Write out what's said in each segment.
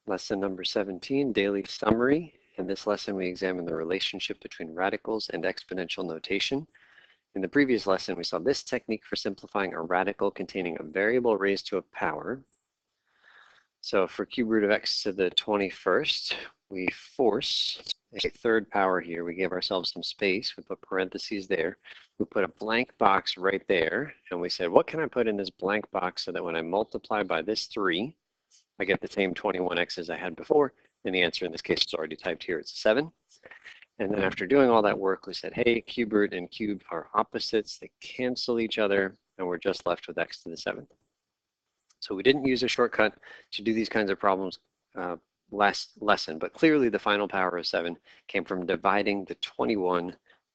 Lesson number 17, daily summary. In this lesson, we examine the relationship between radicals and exponential notation. In the previous lesson, we saw this technique for simplifying a radical containing a variable raised to a power. So for cube root of x to the 21st, we force a third power here. We gave ourselves some space. We put parentheses there. We put a blank box right there. And we said, what can I put in this blank box so that when I multiply by this 3, I get the same 21x as I had before, and the answer in this case is already typed here, it's 7. And then after doing all that work, we said, hey, cube root and cube are opposites, they cancel each other, and we're just left with x to the 7th. So we didn't use a shortcut to do these kinds of problems last lesson, but clearly the final power of 7 came from dividing the 21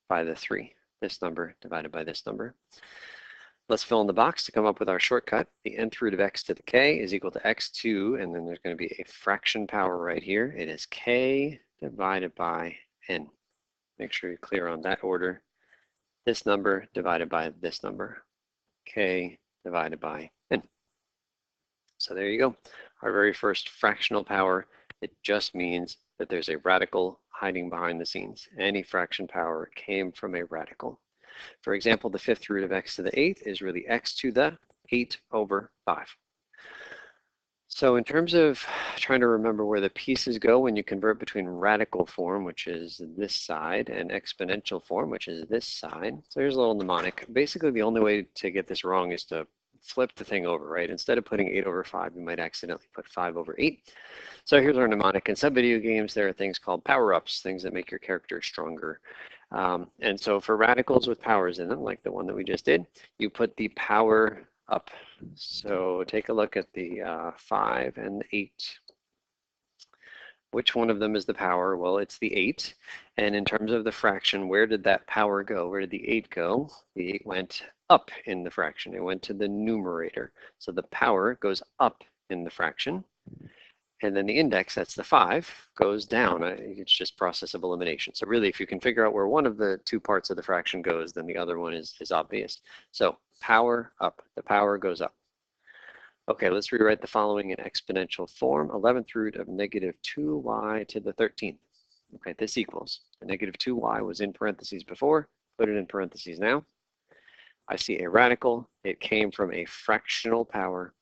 by the 3, this number divided by this number. Let's fill in the box to come up with our shortcut. The nth root of x to the k is equal to x2, and then there's going to be a fraction power right here. It is k divided by n. Make sure you're clear on that order. This number divided by this number, k divided by n. So there you go. Our very first fractional power, it just means that there's a radical hiding behind the scenes. Any fraction power came from a radical. For example, the 5th root of x to the 8th is really x to the 8 over 5. So in terms of trying to remember where the pieces go when you convert between radical form, which is this side, and exponential form, which is this side. So here's a little mnemonic. Basically, the only way to get this wrong is to flip the thing over, right? Instead of putting 8 over 5, you might accidentally put 5 over 8. So here's our mnemonic. In some video games, there are things called power-ups, things that make your character stronger. And so for radicals with powers in them, like the one that we just did, you put the power up. So take a look at the 5 and the 8. Which one of them is the power? Well, it's the 8. And in terms of the fraction, where did that power go? Where did the 8 go? The 8 went up in the fraction. It went to the numerator. So the power goes up in the fraction. And then the index, that's the 5, goes down. It's just process of elimination. So really, if you can figure out where one of the two parts of the fraction goes, then the other one is obvious. So power up, the power goes up. Okay, let's rewrite the following in exponential form. 11th root of negative 2y to the 13th. Okay, this equals, the negative 2y was in parentheses before, put it in parentheses now. I see a radical. It came from a fractional power.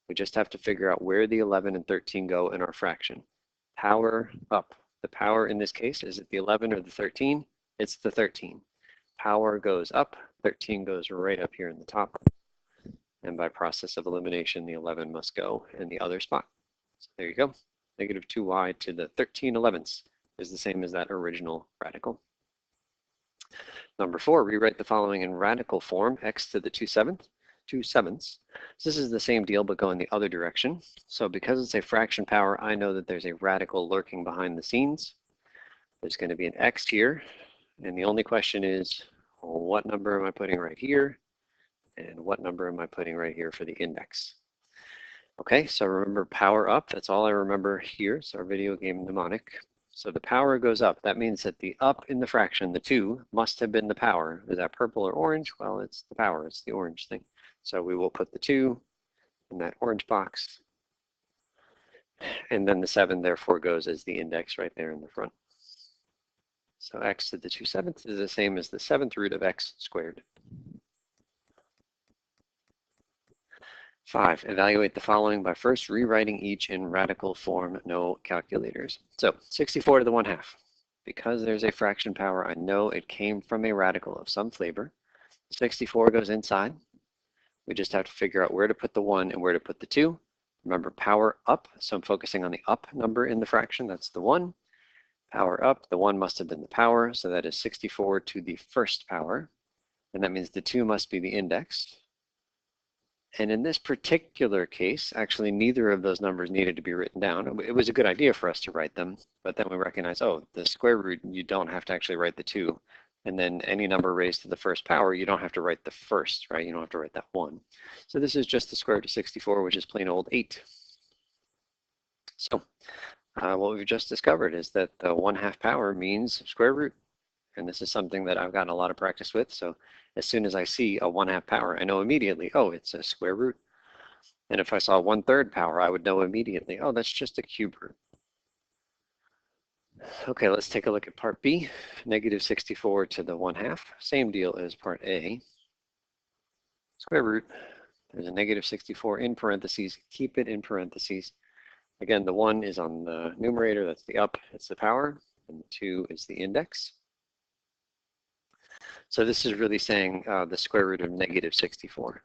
We just have to figure out where the 11 and 13 go in our fraction. Power up. The power in this case, is it the 11 or the 13? It's the 13. Power goes up, 13 goes right up here in the top. And by process of elimination, the 11 must go in the other spot. So there you go. Negative 2y to the 13 11ths is the same as that original radical. Number 4, rewrite the following in radical form, x to the 2 sevenths. So this is the same deal, but going the other direction. So because it's a fraction power, I know that there's a radical lurking behind the scenes. There's going to be an x here. And the only question is, well, what number am I putting right here? And what number am I putting right here for the index? Okay, so remember power up. That's all I remember here. It's our video game mnemonic. So the power goes up. That means that the up in the fraction, the 2, must have been the power. Is that purple or orange? Well, it's the power. It's the orange thing. So we will put the 2 in that orange box. And then the 7 therefore goes as the index right there in the front. So x to the 2 sevenths is the same as the 7th root of x squared. 5, evaluate the following by first rewriting each in radical form, no calculators. So 64 to the 1/2. Because there's a fraction power, I know it came from a radical of some flavor. 64 goes inside. We just have to figure out where to put the 1 and where to put the 2. Remember, power up, so I'm focusing on the up number in the fraction, that's the 1. Power up, the 1 must have been the power, so that is 64 to the 1st power. And that means the 2 must be the index. And in this particular case, actually neither of those numbers needed to be written down. It was a good idea for us to write them, but then we recognized, oh, the square root, you don't have to actually write the 2. And then any number raised to the 1st power, you don't have to write the 1st, right? You don't have to write that 1. So this is just the square root of 64, which is plain old 8. So what we've just discovered is that the 1/2 power means square root. And this is something that I've gotten a lot of practice with. So as soon as I see a 1/2 power, I know immediately, oh, it's a square root. And if I saw 1/3 power, I would know immediately, oh, that's just a cube root. Okay, let's take a look at part B, -64 to the 1/2. Same deal as part A. Square root, there's a -64 in parentheses, keep it in parentheses. Again, the 1 is on the numerator, that's the up, it's the power, and the 2 is the index. So this is really saying the square root of -64.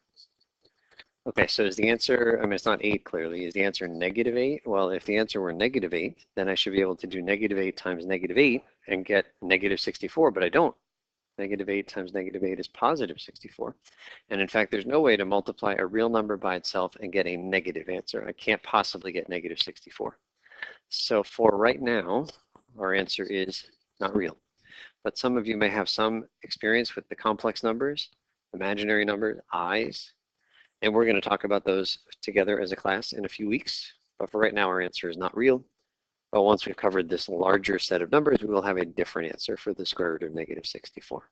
Okay, so is the answer, I mean, it's not 8 clearly, is the answer -8? Well, if the answer were -8, then I should be able to do -8 times -8 and get -64, but I don't. -8 times -8 is +64. And in fact, there's no way to multiply a real number by itself and get a negative answer. I can't possibly get -64. So for right now, our answer is not real. But some of you may have some experience with the complex numbers, imaginary numbers, i's, and we're going to talk about those together as a class in a few weeks. But for right now, our answer is not real. But once we've covered this larger set of numbers, we will have a different answer for the square root of -64.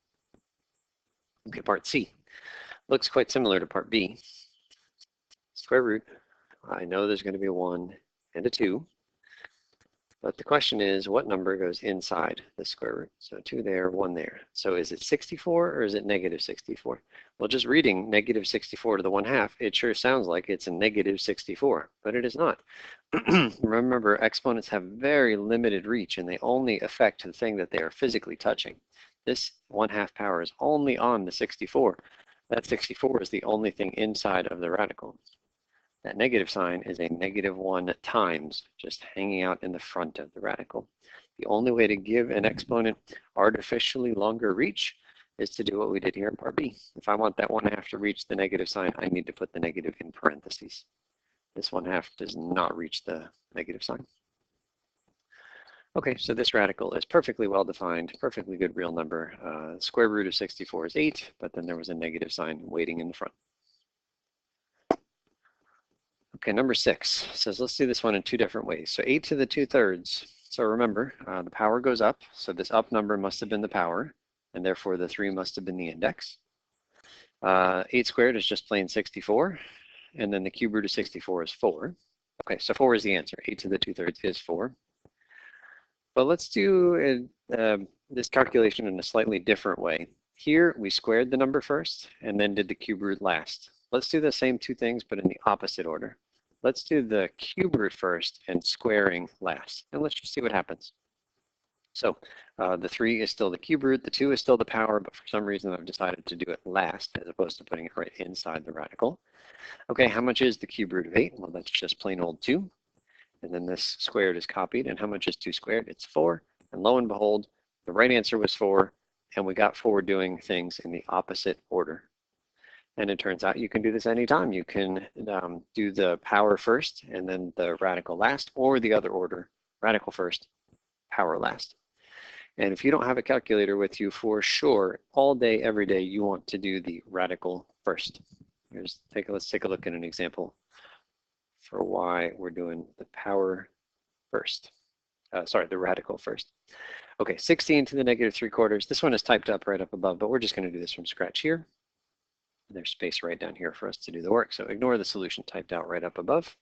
Okay, part C looks quite similar to part B. Square root, I know there's going to be a 1 and a 2. But the question is, what number goes inside the square root? So 2 there, 1 there. So is it 64 or is it -64? Well, just reading -64 to the 1/2, it sure sounds like it's a -64, but it is not. Remember, exponents have very limited reach and they only affect the thing that they are physically touching. This 1/2 power is only on the 64. That 64 is the only thing inside of the radical. That negative sign is a -1 times, just hanging out in the front of the radical. The only way to give an exponent artificially longer reach is to do what we did here in part B. If I want that 1/2 to reach the negative sign, I need to put the negative in parentheses. This 1/2 does not reach the negative sign. Okay, so this radical is perfectly well defined, perfectly good real number. Square root of 64 is 8, but then there was a negative sign waiting in the front. Okay, number 6 says let's do this one in 2 different ways. So 8 to the 2/3. So remember, the power goes up. So this up number must have been the power, and therefore the 3 must have been the index. 8 squared is just plain 64, and then the cube root of 64 is 4. Okay, so 4 is the answer. 8 to the 2/3 is 4. But let's do this calculation in a slightly different way. Here, we squared the number first, and then did the cube root last. Let's do the same 2 things, but in the opposite order. Let's do the cube root first and squaring last. And let's just see what happens. So the 3 is still the cube root, the 2 is still the power, but for some reason I've decided to do it last as opposed to putting it right inside the radical. Okay, how much is the cube root of 8? Well, that's just plain old 2. And then this squared is copied. And how much is 2 squared? It's 4. And lo and behold, the right answer was 4. And we got 4 doing things in the opposite order. And it turns out you can do this anytime. You can do the power first and then the radical last, or the other order, radical first, power last. And if you don't have a calculator with you, for sure, all day, every day, you want to do the radical first. Let's take a look at an example for why we're doing the power first. The radical first. Okay, 16 to the -3/4. This one is typed up right up above, but we're just going to do this from scratch here. There's space right down here for us to do the work, so ignore the solution typed out right up above.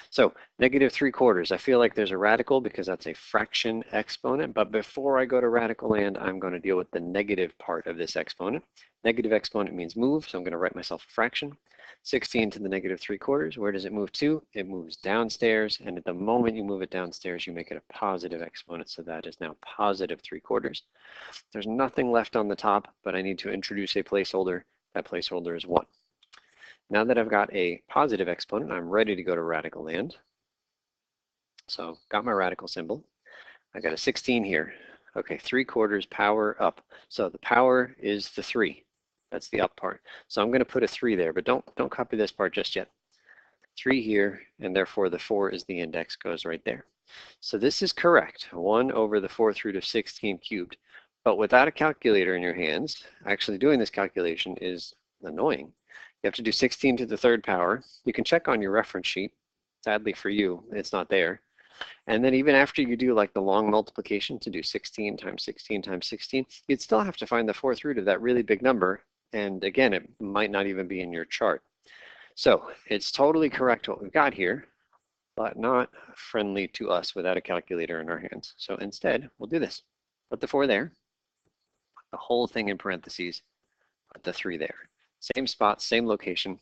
So -3/4, I feel like there's a radical because that's a fraction exponent, but before I go to radical land, I'm going to deal with the negative part of this exponent. Negative exponent means move, so I'm going to write myself a fraction. 16 to the -3/4, where does it move to? It moves downstairs, and at the moment you move it downstairs, you make it a positive exponent, so that is now +3/4. There's nothing left on the top, but I need to introduce a placeholder. That placeholder is 1. Now that I've got a positive exponent, I'm ready to go to radical land. So got my radical symbol. I got a 16 here. Okay, 3/4 power up. So the power is the 3. That's the up part. So I'm going to put a 3 there, but don't copy this part just yet. 3 here, and therefore the 4 is the index, goes right there. So this is correct, 1 over the 4th root of 16 cubed. But without a calculator in your hands, actually doing this calculation is annoying. You have to do 16 to the 3rd power. You can check on your reference sheet. Sadly for you, it's not there. And then even after you do like the long multiplication to do 16 times 16 times 16, you'd still have to find the 4th root of that really big number. And again, it might not even be in your chart. So it's totally correct what we've got here, but not friendly to us without a calculator in our hands. So instead, we'll do this. Put the 4 there, put the whole thing in parentheses, put the 3 there. Same spot, same location.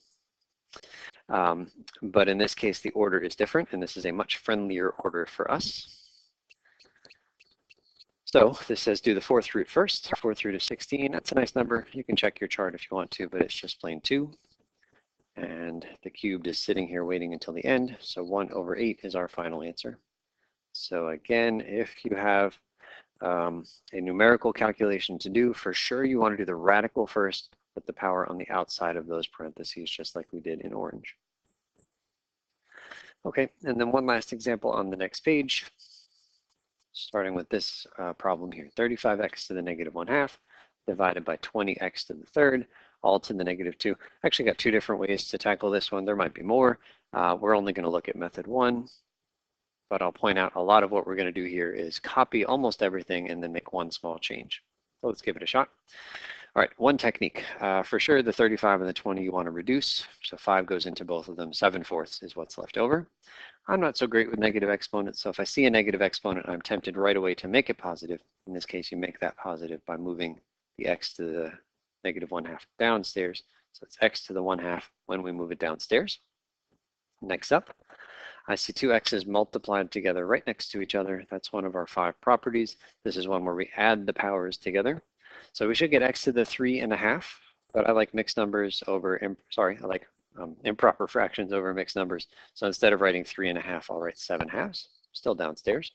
But in this case, the order is different, and this is a much friendlier order for us. So this says do the 4th root first, 4th root of 16. That's a nice number. You can check your chart if you want to, but it's just plain 2. And the cubed is sitting here waiting until the end. So 1 over 8 is our final answer. So again, if you have a numerical calculation to do, for sure you want to do the radical first, put the power on the outside of those parentheses, just like we did in orange. Okay, and then one last example on the next page, starting with this problem here. 35x to the negative 1/2 divided by 20x to the 3rd, all to the negative 2. I actually got 2 different ways to tackle this one. There might be more. We're only going to look at method 1, but I'll point out a lot of what we're going to do here is copy almost everything and then make one small change. So let's give it a shot. All right, one technique. For sure, the 35 and the 20 you want to reduce. So 5 goes into both of them. 7/4 is what's left over. I'm not so great with negative exponents, so if I see a negative exponent, I'm tempted right away to make it positive. In this case, you make that positive by moving the x to the negative 1/2 downstairs. So it's x to the 1/2 when we move it downstairs. Next up, I see 2 x's multiplied together right next to each other. That's one of our 5 properties. This is one where we add the powers together. So we should get x to the 3.5, but I like mixed numbers over, I like improper fractions over mixed numbers. So instead of writing 3.5, I'll write 7/2, still downstairs.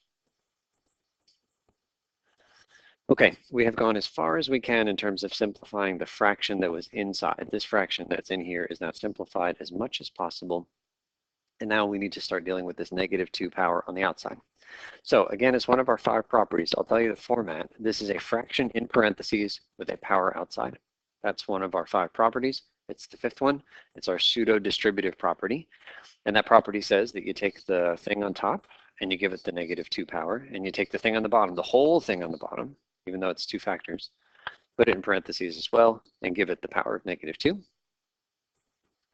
Okay, we have gone as far as we can in terms of simplifying the fraction that was inside. This fraction that's in here is now simplified as much as possible. And now we need to start dealing with this negative 2 power on the outside. So again, it's one of our 5 properties. I'll tell you the format. This is a fraction in parentheses with a power outside. That's one of our 5 properties. It's the 5th one. It's our pseudo distributive property. And that property says that you take the thing on top and you give it the negative 2 power, and you take the thing on the bottom, the whole thing on the bottom, even though it's 2 factors, put it in parentheses as well, and give it the power of negative 2.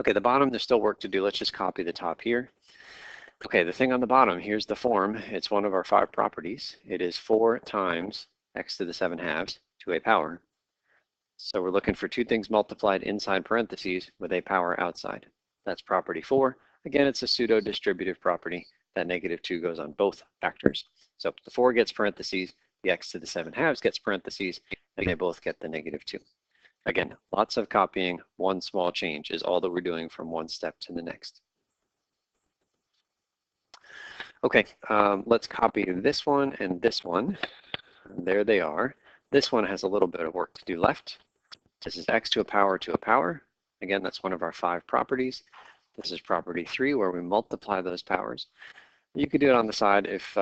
Okay, the bottom, there's still work to do. Let's just copy the top here. Okay, the thing on the bottom, here's the form. It's one of our 5 properties. It is 4 times x to the 7/2 to a power. So we're looking for 2 things multiplied inside parentheses with a power outside. That's property 4. Again, it's a pseudo distributive property. That negative 2 goes on both factors. So the 4 gets parentheses, the x to the 7/2 gets parentheses, and they both get the negative 2. Again, lots of copying. One small change is all that we're doing from one step to the next. Okay, let's copy this one and this one. And there they are. This one has a little bit of work to do left. This is x to a power to a power. Again, that's one of our 5 properties. This is property 3, where we multiply those powers. You could do it on the side if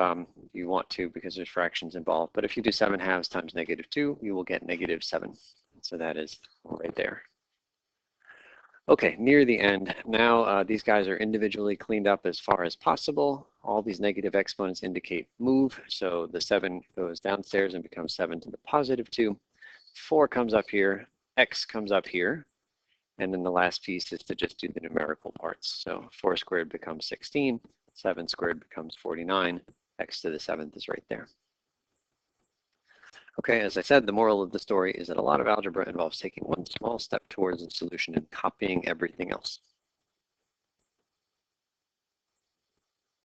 you want to, because there's fractions involved. But if you do 7/2 times negative 2, you will get negative 7. So that is right there. Okay, near the end. Now these guys are individually cleaned up as far as possible. All these negative exponents indicate move. So the 7 goes downstairs and becomes 7 to the positive 2. 4 comes up here. X comes up here. And then the last piece is to just do the numerical parts. So 4 squared becomes 16. 7 squared becomes 49. X to the 7th is right there. Okay, as I said, the moral of the story is that a lot of algebra involves taking one small step towards the solution and copying everything else.